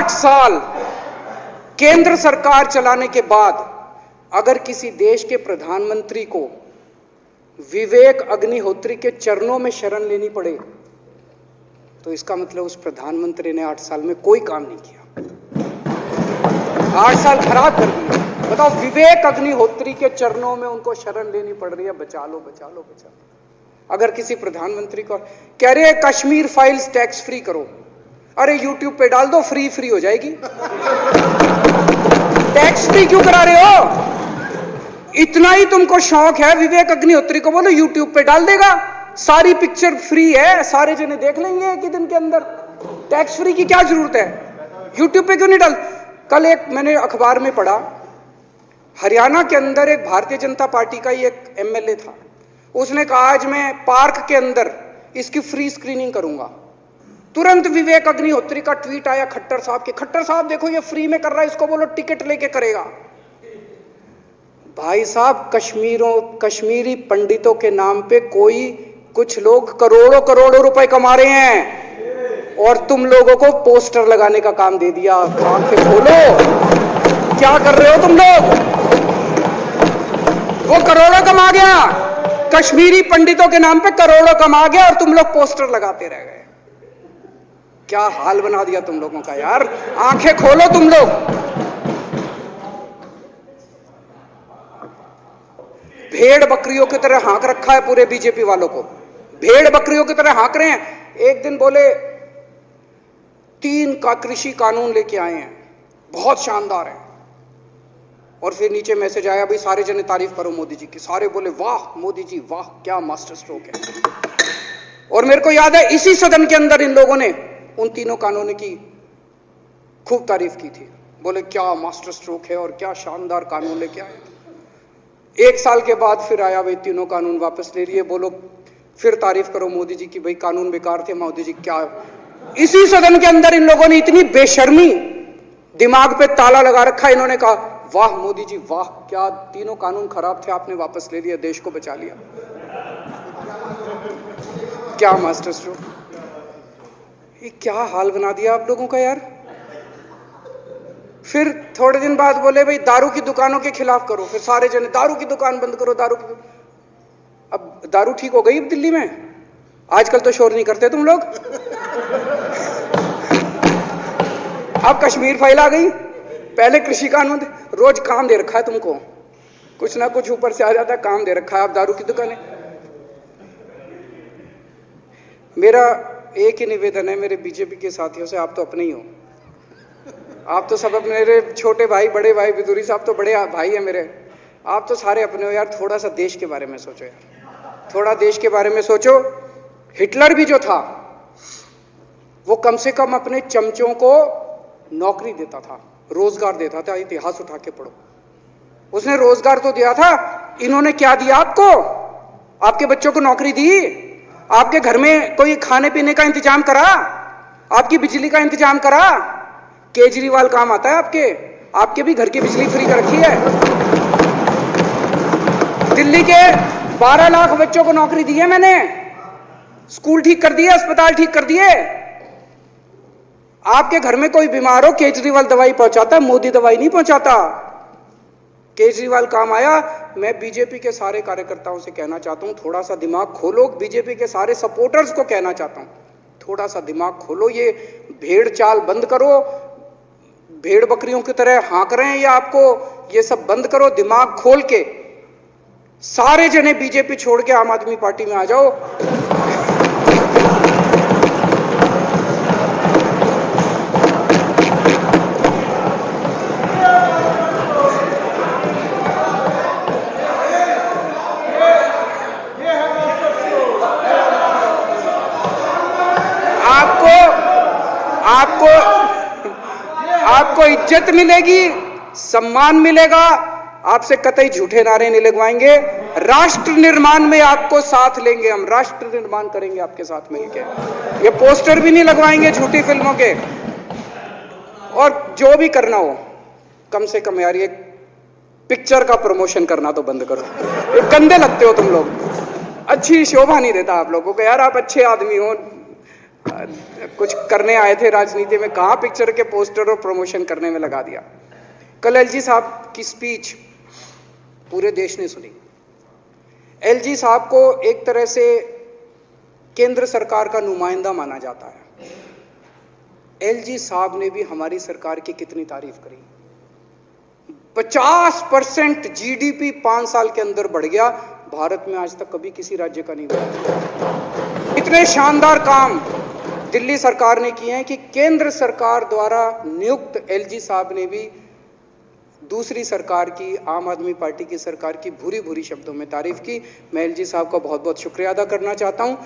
8 साल केंद्र सरकार चलाने के बाद अगर किसी देश के प्रधानमंत्री को विवेक अग्निहोत्री के चरणों में शरण लेनी पड़े तो इसका मतलब उस प्रधानमंत्री ने 8 साल में कोई काम नहीं किया। 8 साल खराब कर दिए। बताओ, विवेक अग्निहोत्री के चरणों में उनको शरण लेनी पड़ रही है, बचा लो बचा लो बचा लो। अगर किसी प्रधानमंत्री को कह रहे हैं कश्मीर फाइल्स टैक्स फ्री करो, अरे यूट्यूब पे डाल दो, फ्री फ्री हो जाएगी। टैक्स फ्री क्यों करा रहे हो? इतना ही तुमको शौक है, विवेक अग्निहोत्री को बोलो यूट्यूब पे डाल देगा, सारी पिक्चर फ्री है, सारे जने देख लेंगे एक ही दिन के अंदर। टैक्स फ्री की क्या जरूरत है? यूट्यूब पे क्यों नहीं डाल? कल एक मैंने अखबार में पढ़ा, हरियाणा के अंदर एक भारतीय जनता पार्टी का ही एक एमएलए था, उसने कहा आज मैं पार्क के अंदर इसकी फ्री स्क्रीनिंग करूंगा। तुरंत विवेक अग्निहोत्री का ट्वीट आया खट्टर साहब के, खट्टर साहब देखो ये फ्री में कर रहा है, इसको बोलो टिकट लेके करेगा। भाई साहब, कश्मीरी पंडितों के नाम पे कुछ लोग करोड़ों करोड़ों रुपए कमा रहे हैं और तुम लोगों को पोस्टर लगाने का काम दे दिया। आंखें खोलो, क्या कर रहे हो तुम लोग? वो करोड़ों कमा गया, कश्मीरी पंडितों के नाम पे करोड़ों कमा गया और तुम लोग पोस्टर लगाते रह गए। क्या हाल बना दिया तुम लोगों का यार। आंखें खोलो तुम लोग। भेड़ बकरियों की तरह हाँक रखा है पूरे बीजेपी वालों को, भेड़ बकरियों की तरह हाँक रहे हैं। एक दिन बोले 3 का कृषि कानून लेके आए हैं, बहुत शानदार है, और फिर नीचे मैसेज आया भाई सारे जने तारीफ करो मोदी जी की। सारे बोले वाह मोदी जी वाह, क्या मास्टर स्ट्रोक है। और मेरे को याद है इसी सदन के अंदर इन लोगों ने उन 3 कानूनों की खूब तारीफ की थी, बोले क्या मास्टर स्ट्रोक है और क्या शानदार कानून लेके आए। 1 साल के बाद फिर आया भाई 3 कानून वापस ले लिए, बोलो फिर तारीफ करो मोदी जी की, भाई कानून बेकार थे मोदी जी। क्या इसी सदन के अंदर इन लोगों ने इतनी बेशर्मी, दिमाग पे ताला लगा रखा, इन्होंने कहा वाह मोदी जी वाह, क्या 3 कानून खराब थे आपने वापस ले लिया, देश को बचा लिया। क्या मास्टर स्ट्रोक, ये क्या हाल बना दिया आप लोगों का यार। फिर थोड़े दिन बाद बोले भाई दारू की दुकानों के खिलाफ करो, फिर सारे जने दारू की दुकान बंद करो, दारू की। अब दारू ठीक हो गई दिल्ली में, आजकल तो शोर नहीं करते तुम लोग। अब कश्मीर फाइल आ गई, पहले कृषि कानून, रोज काम दे रखा है तुमको, कुछ ना कुछ ऊपर से आ जाता है, काम दे रखा है। अब दारू की दुकानें। मेरा एक ही निवेदन है मेरे बीजेपी के साथियों से, आप तो अपने ही हो, आप तो सब अपने, मेरे छोटे भाई बड़े भाई बिदुरी साहब तो बड़े भाई है मेरे, आप तो सारे अपने हो यार। थोड़ा सा देश के बारे में सोचो यार, थोड़ा देश के बारे में सोचो। हिटलर भी जो था वो कम से कम अपने चमचों को नौकरी देता था, रोजगार देता था। इतिहास उठा के पढ़ो, उसने रोजगार तो दिया था। इन्होंने क्या दिया आपको? आपके बच्चों को नौकरी दी, आपके घर में कोई खाने पीने का इंतजाम करा, आपकी बिजली का इंतजाम करा। केजरीवाल काम आता है आपके भी घर की बिजली फ्री कर रखी है। दिल्ली के 12 लाख बच्चों को नौकरी दी है मैंने, स्कूल ठीक कर दिए, अस्पताल ठीक कर दिए। आपके घर में कोई बीमार हो, केजरीवाल दवाई पहुंचाता है, मोदी दवाई नहीं पहुंचाता। केजरीवाल काम आया। मैं बीजेपी के सारे कार्यकर्ताओं से कहना चाहता हूं, थोड़ा सा दिमाग खोलो। बीजेपी के सारे सपोर्टर्स को कहना चाहता हूं, थोड़ा सा दिमाग खोलो। ये भेड़ चाल बंद करो, भेड़ बकरियों की तरह हाँक रहे हैं ये आपको, ये सब बंद करो। दिमाग खोल के सारे जने बीजेपी छोड़ के आम आदमी पार्टी में आ जाओ। आपको इज्जत मिलेगी, सम्मान मिलेगा, आपसे कतई झूठे नारे नहीं लगवाएंगे। राष्ट्र निर्माण में आपको साथ लेंगे, हम राष्ट्र निर्माण करेंगे आपके साथ मिलकर। ये पोस्टर भी नहीं लगवाएंगे झूठी फिल्मों के। और जो भी करना हो, कम से कम यार ये पिक्चर का प्रमोशन करना तो बंद करो। ये गंदे लगते हो तुम लोग, अच्छी शोभा नहीं देता आप लोगों को यार। आप अच्छे आदमी हो, कुछ करने आए थे राजनीति में, कहाँ पिक्चर के पोस्टर और प्रमोशन करने में लगा दिया। कल एलजी साहब की स्पीच पूरे देश ने सुनी। एलजी साहब को एक तरह से केंद्र सरकार का नुमाइंदा माना जाता है। एलजी साहब ने भी हमारी सरकार की कितनी तारीफ करी। 50% जीडीपी 5 साल के अंदर बढ़ गया, भारत में आज तक कभी किसी राज्य का नहीं हुआ। इतने शानदार काम दिल्ली सरकार ने किए हैं कि केंद्र सरकार द्वारा नियुक्त एलजी साहब ने भी दूसरी सरकार की, आम आदमी पार्टी की सरकार की भूरी भूरी शब्दों में तारीफ की। मैं एलजी साहब का बहुत बहुत शुक्रिया अदा करना चाहता हूं।